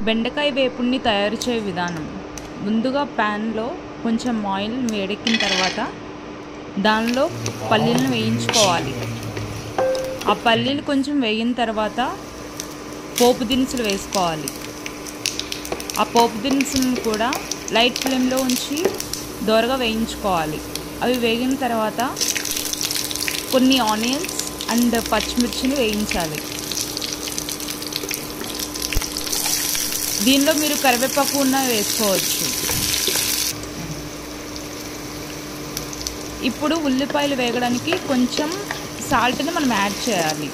బెండకాయ వేపుడిని తయారు చేయ విధానం. ముందుగా ప్యాన్లో కొంచెం ఆయిల్ వేడెక్కిన తర్వాత దానిలో పల్లీలను వేయించుకోవాలి. ఆ పల్లీలు కొంచెం వేగిన తర్వాత పోపు దినుసులు వేసుకోవాలి. ఆ పోపు దినుసులను కూడా లైట్ ఫ్లేమ్లో ఉంచి దోరగా వేయించుకోవాలి. అవి వేగిన తర్వాత కొన్ని ఆనియన్స్ అండ్ పచ్చిమిర్చిని వేయించాలి. దీనిలో మీరు కరివేపాకు ఉన్న వేసుకోవచ్చు. ఇప్పుడు ఉల్లిపాయలు వేగడానికి కొంచెం సాల్ట్ని మనం యాడ్ చేయాలి.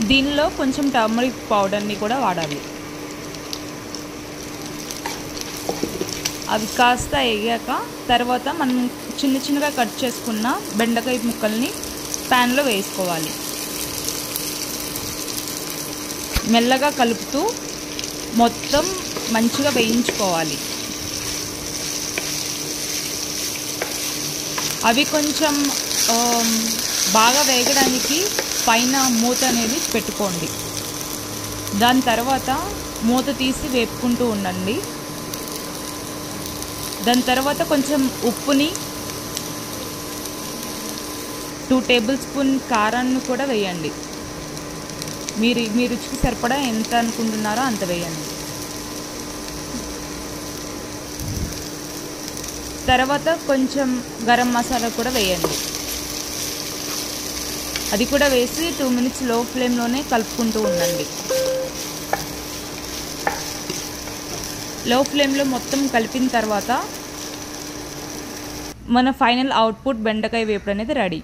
దీనిలో కొంచెం టర్మరిక్ పౌడర్ని కూడా వాడాలి. అవి కాస్త వేగాక తర్వాత మనం చిన్న చిన్నగా కట్ చేసుకున్న బెండకాయ ముక్కల్ని ప్యాన్లో వేసుకోవాలి. మెల్లగా కలుపుతూ మొత్తం మంచిగా వేయించుకోవాలి. అవి కొంచెం బాగా వేగడానికి పైన మూత అనేది పెట్టుకోండి. దాని తర్వాత మూత తీసి వేపుకుంటూ ఉండండి. దాని తర్వాత కొంచెం ఉప్పుని 2 టేబుల్ స్పూన్ కారాన్ని కూడా వేయండి. మీ రుచికి సరిపడా ఎంత అనుకుంటున్నారో అంత వేయండి. తర్వాత కొంచెం గరం మసాలా కూడా వేయండి. అది కూడా వేసి 2 మినిట్స్ లో ఫ్లేమ్లోనే కలుపుకుంటూ ఉండండి. లో ఫ్లేమ్లో మొత్తం కలిపిన తర్వాత మన ఫైనల్ అవుట్పుట్ బెండకాయ వేపుడు అనేది రెడీ.